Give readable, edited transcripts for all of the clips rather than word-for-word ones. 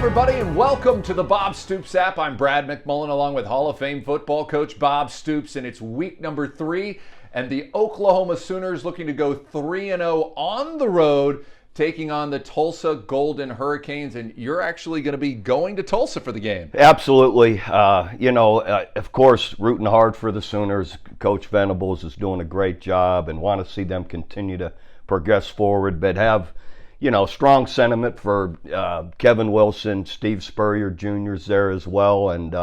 everybody, and welcome to the Bob Stoops app. I'm Brad McMullen, along with Hall of Fame football coach Bob Stoops, and it's week number 3, and the Oklahoma Sooners looking to go 3-0 on the road, taking on the Tulsa Golden Hurricanes, and you're actually going to be going to Tulsa for the game. Absolutely. Of course, rooting hard for the Sooners. Coach Venables is doing a great job and want to see them continue to progress forward, but have strong sentiment for Kevin Wilson, Steve Spurrier Jr.'s there as well, and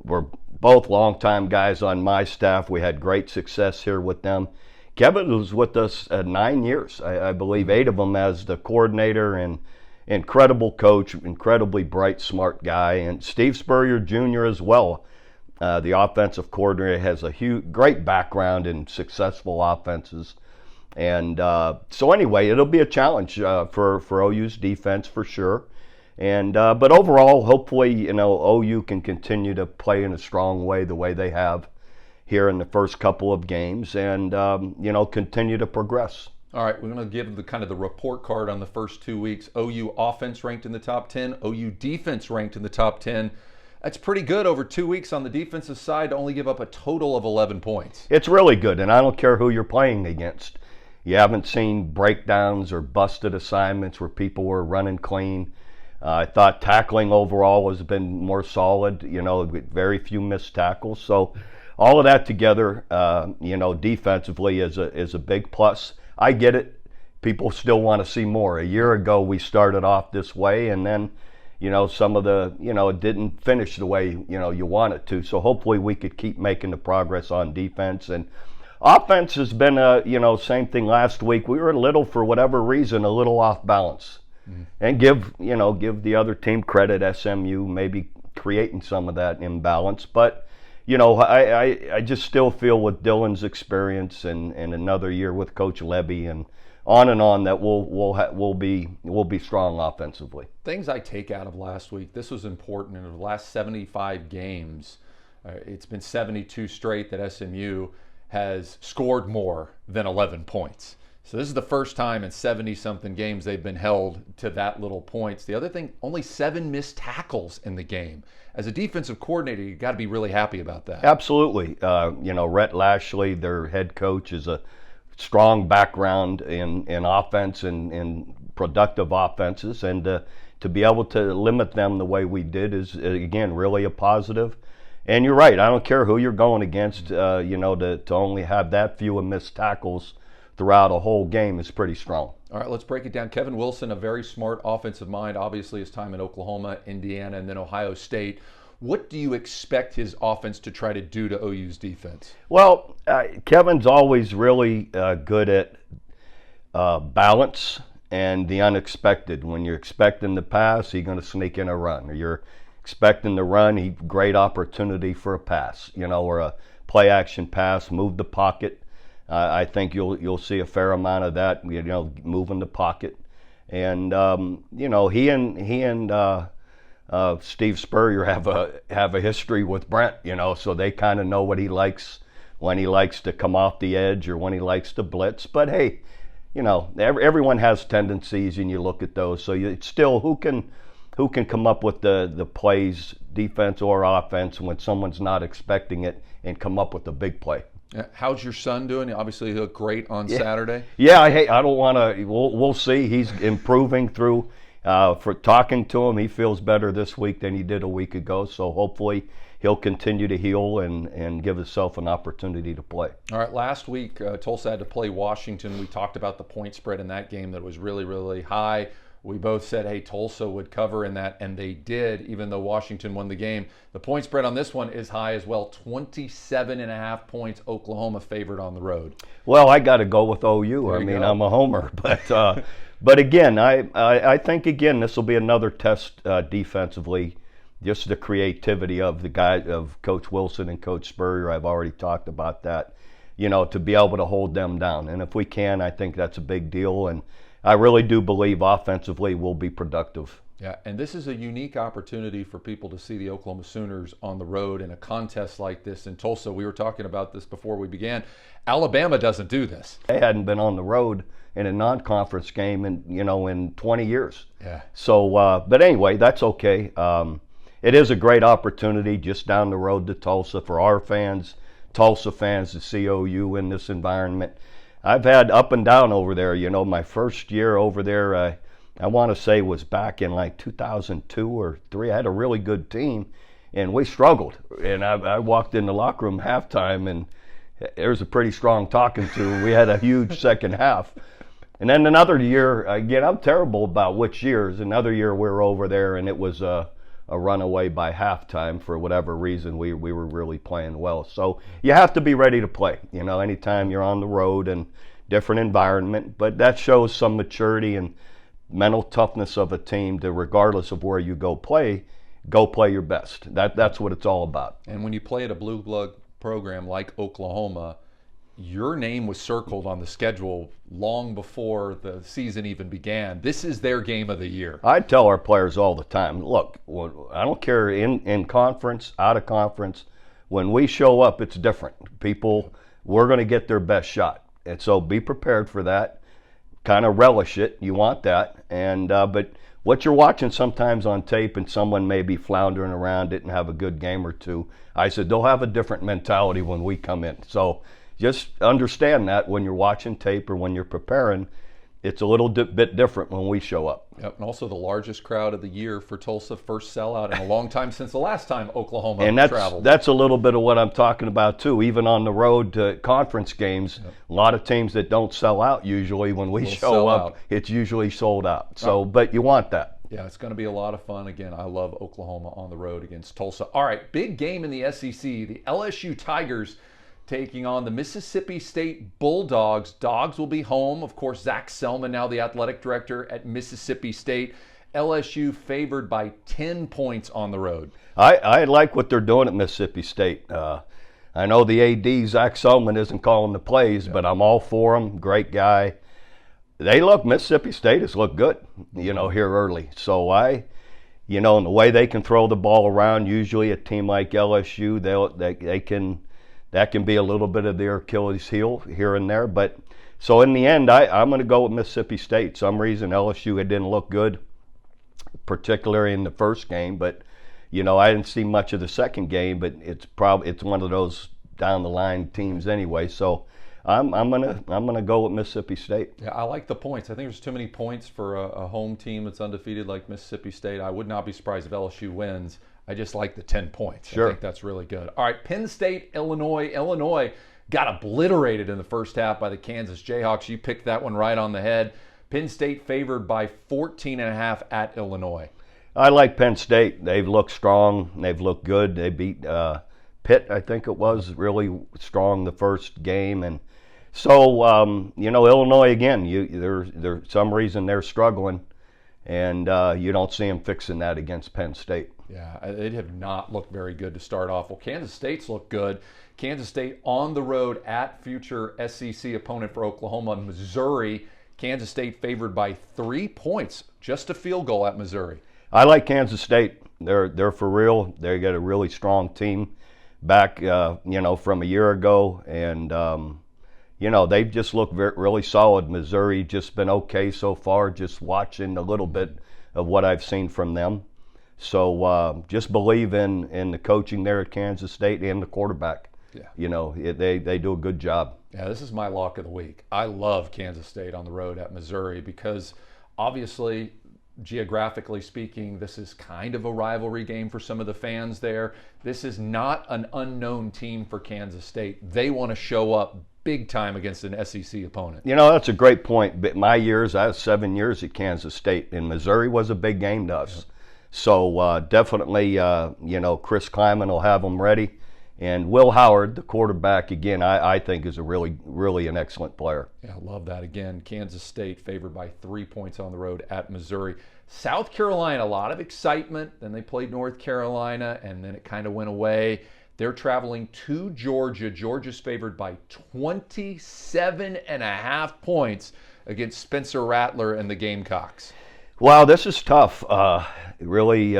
we're both longtime guys on my staff. We had great success here with them. Kevin was with us 9 years, I believe, 8 of them as the coordinator, and incredible coach, incredibly bright, smart guy, and Steve Spurrier Jr. as well. The offensive coordinator has a great background in successful offenses. And so anyway, it'll be a challenge for OU's defense for sure. And but overall, hopefully, OU can continue to play in a strong way, the way they have here in the first couple of games, and continue to progress. All right, we're going to give the report card on the first 2 weeks. OU offense ranked in the top 10, OU defense ranked in the top 10. That's pretty good over 2 weeks on the defensive side to only give up a total of 11 points. It's really good, and I don't care who you're playing against. You haven't seen breakdowns or busted assignments where people were running clean. I thought tackling overall has been more solid, with very few missed tackles. So all of that together, defensively is a big plus. I get it. People still want to see more. A year ago, we started off this way, and then, some of it didn't finish the way, you want it to. So hopefully we could keep making the progress on defense. And offense has been same thing last week. We were for whatever reason, a little off balance. Mm-hmm. And give the other team credit, SMU, maybe creating some of that imbalance. But, I just still feel with Dylan's experience and another year with Coach Levy and on that we'll be strong offensively. Things I take out of last week, this was important. In the last 75 games, it's been 72 straight that SMU has scored more than 11 points. So this is the first time in 70-something games they've been held to that little points. The other thing, only 7 missed tackles in the game. As a defensive coordinator, you got to be really happy about that. Absolutely. Rhett Lashley, their head coach, is a strong background in offense and in productive offenses, and to be able to limit them the way we did is, again, really a positive. And you're right. I don't care who you're going against. To only have that few missed tackles throughout a whole game is pretty strong. All right, let's break it down. Kevin Wilson, a very smart offensive mind. Obviously, his time in Oklahoma, Indiana, and then Ohio State. What do you expect his offense to try to do to OU's defense? Well, Kevin's always really good at balance and the unexpected. When you're expecting the pass, he's going to sneak in a run. Or you're expecting the run, great opportunity for a pass, or a play action pass, move the pocket. I think you'll see a fair amount of that, moving the pocket. And he and Steve Spurrier have a history with Brent, so they kind of know what he likes, when he likes to come off the edge or when he likes to blitz. But hey, everyone has tendencies, and you look at those. So it's still who can come up with the plays, defense or offense, when someone's not expecting it, and come up with a big play. How's your son doing? Obviously, he looked great on Saturday. Yeah, I don't want to. We'll see. He's improving through. For talking to him, he feels better this week than he did a week ago. So hopefully he'll continue to heal and give himself an opportunity to play. All right, last week Tulsa had to play Washington. We talked about the point spread in that game that was really, really high. We both said, hey, Tulsa would cover in that, and they did, even though Washington won the game. The point spread on this one is high as well, 27.5 points, Oklahoma favored on the road. Well, I got to go with OU. I'm a homer. But again, I think, this will be another test defensively, just the creativity of the guys, of Coach Wilson and Coach Spurrier. I've already talked about that, to be able to hold them down. And if we can, I think that's a big deal. And I really do believe offensively we'll be productive. Yeah, and this is a unique opportunity for people to see the Oklahoma Sooners on the road in a contest like this in Tulsa. We were talking about this before we began. Alabama doesn't do this. They hadn't been on the road in a non-conference game in 20 years. Yeah. So, but anyway, that's okay. It is a great opportunity just down the road to Tulsa for our fans, Tulsa fans, to see OU in this environment. I've had up and down over there. My first year over there, I want to say was back in like 2002 or 3. I had a really good team, and we struggled. And I walked in the locker room halftime, and there was a pretty strong talking to. We had a huge second half. And then another year, again, I'm terrible about which years. Another year we were over there, and it was a runaway by halftime for whatever reason. We were really playing well. So you have to be ready to play, anytime you're on the road and different environment. But that shows some maturity and mental toughness of a team to, regardless of where you go play your best. That's what it's all about. And when you play at a blue blood program like Oklahoma, your name was circled on the schedule long before the season even began. This is their game of the year. I tell our players all the time, look, I don't care in conference, out of conference, when we show up, it's different. We're going to get their best shot. And so be prepared for that. Kind of relish it. You want that. And but what you're watching sometimes on tape, and someone may be floundering around, didn't have a good game or two, I said they'll have a different mentality when we come in. So just understand that when you're watching tape or when you're preparing, it's a little bit different when we show up. Yep, and also the largest crowd of the year for Tulsa, first sellout in a long time since the last time Oklahoma traveled. And that's a little bit of what I'm talking about too. Even on the road to conference games, a lot of teams that don't sell out usually when we show up, it's usually sold out. So, but you want that. Yeah, it's going to be a lot of fun. Again, I love Oklahoma on the road against Tulsa. All right, big game in the SEC. The LSU Tigers taking on the Mississippi State Bulldogs. Dogs will be home. Of course, Zach Selman, now the athletic director at Mississippi State. LSU favored by 10 points on the road. I like what they're doing at Mississippi State. I know the AD, Zach Selman, isn't calling the plays, but I'm all for him. Great guy. Mississippi State has looked good, here early. So and the way they can throw the ball around, usually a team like LSU, that can be a little bit of their Achilles heel here and there. But so in the end, I'm going to go with Mississippi State. Some reason LSU didn't look good, particularly in the first game. But I didn't see much of the second game. But it's one of those down the line teams anyway. So I'm gonna go with Mississippi State. Yeah, I like the points. I think there's too many points for a home team that's undefeated like Mississippi State. I would not be surprised if LSU wins. I just like the 10 points. Sure. I think that's really good. All right, Penn State, Illinois. Illinois got obliterated in the first half by the Kansas Jayhawks. You picked that one right on the head. Penn State favored by 14.5 at Illinois. I like Penn State. They've looked strong. They've looked good. They beat Pitt, I think it was, really strong the first game. And so, Illinois, again, there's some reason they're struggling. And you don't see them fixing that against Penn State. Yeah, they have not looked very good to start off. Well, Kansas State's looked good. Kansas State on the road at future SEC opponent for Oklahoma, Missouri. Kansas State favored by 3 points, just a field goal at Missouri. I like Kansas State. They're for real. They got a really strong team back, from a year ago, and they've just looked really solid. Missouri just been okay so far. Just watching a little bit of what I've seen from them. So just believe in the coaching there at Kansas State and the quarterback. Yeah. They do a good job. Yeah, this is my lock of the week. I love Kansas State on the road at Missouri because obviously, geographically speaking, this is kind of a rivalry game for some of the fans there. This is not an unknown team for Kansas State. They want to show up big time against an SEC opponent. That's a great point. But my years, I was 7 years at Kansas State, and Missouri was a big game to us. Yeah. So definitely, Chris Kleiman will have them ready. And Will Howard, the quarterback, again, I think is a really, really an excellent player. Yeah, I love that. Again, Kansas State favored by 3 points on the road at Missouri. South Carolina, a lot of excitement. Then they played North Carolina, and then it kind of went away. They're traveling to Georgia. Georgia's favored by 27.5 points against Spencer Rattler and the Gamecocks. Wow, this is tough. Really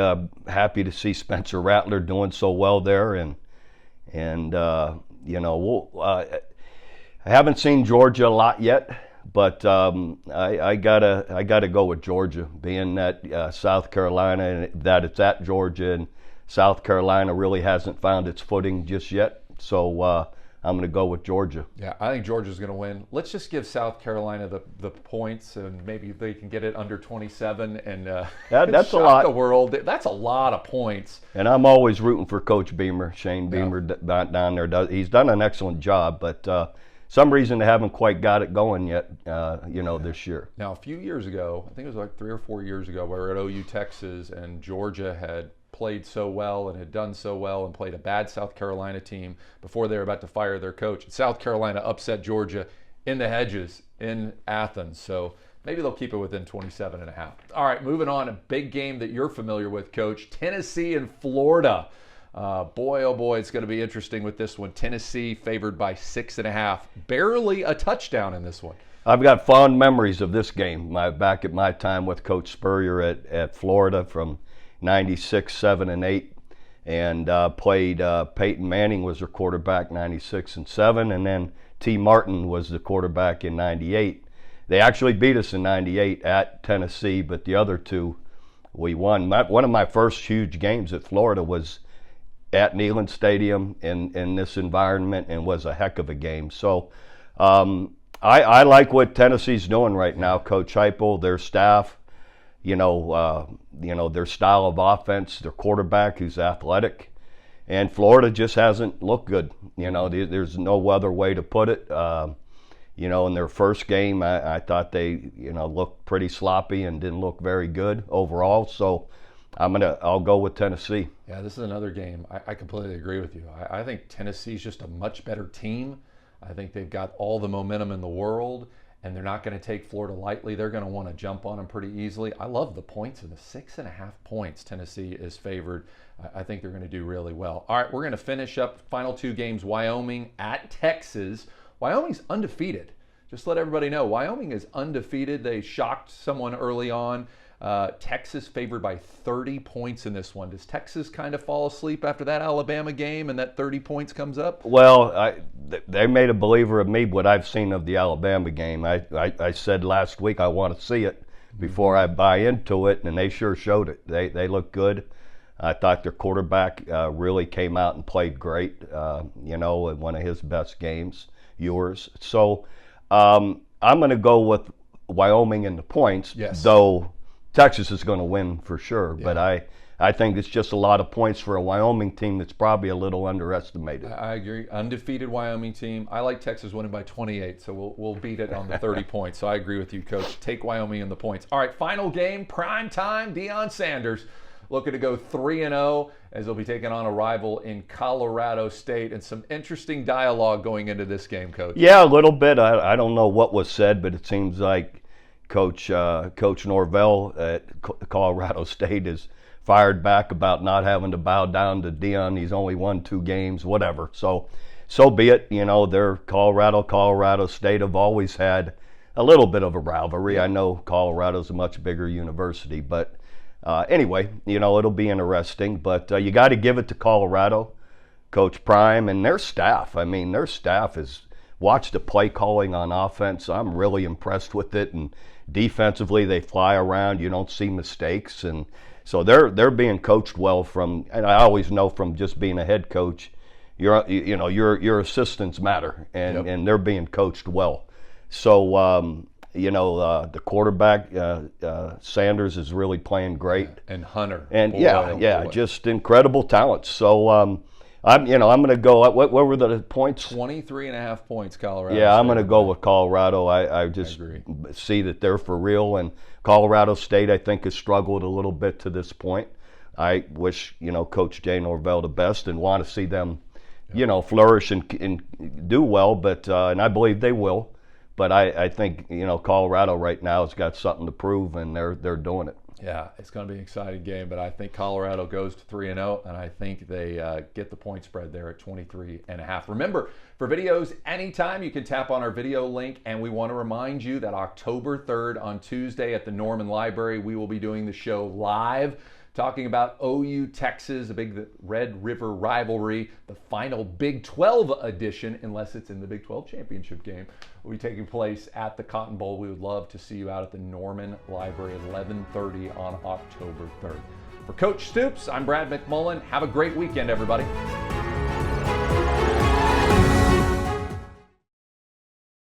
happy to see Spencer Rattler doing so well there, and I haven't seen Georgia a lot yet, but I gotta go with Georgia, being that South Carolina and that it's at Georgia, and South Carolina really hasn't found its footing just yet. So I'm going to go with Georgia. Yeah, I think Georgia's going to win. Let's just give South Carolina the points, and maybe they can get it under 27 and that's shock a lot. the world. That's a lot of points. And I'm always rooting for Coach Beamer, Shane Beamer, down there. He's done an excellent job, but some reason they haven't quite got it going yet, this year. Now, a few years ago, I think it was like 3 or 4 years ago, we were at OU, Texas, and Georgia had played so well and had done so well and played a bad South Carolina team before they were about to fire their coach. South Carolina upset Georgia in the hedges in Athens, so maybe they'll keep it within 27.5. All right, moving on, a big game that you're familiar with, Coach, Tennessee and Florida. Boy, oh boy, it's going to be interesting with this one. Tennessee favored by 6.5. Barely a touchdown in this one. I've got fond memories of this game. Back at my time with Coach Spurrier at Florida from 96, 7, and 8, and played Peyton Manning was their quarterback 96 and 7, and then T. Martin was the quarterback in 98. They actually beat us in 98 at Tennessee, but the other two we won. One of my first huge games at Florida was at Neyland Stadium in this environment, and was a heck of a game. So I like what Tennessee's doing right now. Coach Heupel, their staff, their style of offense, their quarterback who's athletic, and Florida just hasn't looked good. There's no other way to put it. In their first game, I thought they, looked pretty sloppy and didn't look very good overall. So I'll go with Tennessee. Yeah, this is another game. I completely agree with you. I think Tennessee's just a much better team. I think they've got all the momentum in the world, and they're not going to take Florida lightly. They're going to want to jump on them pretty easily. I love the points of the 6.5 points. Tennessee is favored. I think they're going to do really well. All right, we're going to finish up final two games. Wyoming at Texas. Wyoming's undefeated. Just let everybody know, Wyoming is undefeated. They shocked someone early on. Texas favored by 30 points in this one. Does Texas kind of fall asleep after that Alabama game and that 30 points comes up? Well, they made a believer of me what I've seen of the Alabama game. I said last week I want to see it before I buy into it, and they sure showed it. They look good. I thought their quarterback really came out and played great, one of his best games, yours. So I'm going to go with Wyoming in the points, though Texas is going to win for sure. Yeah. But I think it's just a lot of points for a Wyoming team that's probably a little underestimated. I agree. Undefeated Wyoming team. I like Texas winning by 28, so we'll beat it on the 30 points. So I agree with you, Coach. Take Wyoming in the points. All right, final game, prime time. Deion Sanders looking to go 3-0 as they'll be taking on a rival in Colorado State, and some interesting dialogue going into this game, Coach. Yeah, a little bit. I don't know what was said, but it seems like Coach Norvell at Colorado State is fired back about not having to bow down to Deion. He's only won 2 games, whatever. So be it. They're Colorado State have always had a little bit of a rivalry. I know Colorado's a much bigger university, but anyway, it'll be interesting. But you got to give it to Colorado, Coach Prime, and their staff. I mean, their staff has watched the play calling on offense. I'm really impressed with it, and defensively they fly around. You don't see mistakes, and so they're being coached well and I always know from just being a head coach, your assistants matter, and they're being coached well. So the quarterback Sanders is really playing great, and Hunter, and boy. Just incredible talent. So I'm going to go. What were the points? 23.5 points, Colorado. Yeah, I'm going to go with Colorado. I just see that they're for real, and Colorado State, I think, has struggled a little bit to this point. I wish, Coach Jay Norvell the best and want to see them, flourish and do well, but and I believe they will. But I think, you know, Colorado right now has got something to prove, and they're doing it. Yeah, it's going to be an exciting game, but I think Colorado goes to 3-0, and I think they get the point spread there at 23.5. Remember, for videos anytime, you can tap on our video link, and we want to remind you that October 3rd on Tuesday at the Norman Library, we will be doing the show live, talking about OU Texas, a big Red River rivalry, the final Big 12 edition, unless it's in the Big 12 championship game, will be taking place at the Cotton Bowl. We would love to see you out at the Norman Library at 11:30 on October 3rd. For Coach Stoops, I'm Brad McMullen. Have a great weekend, everybody.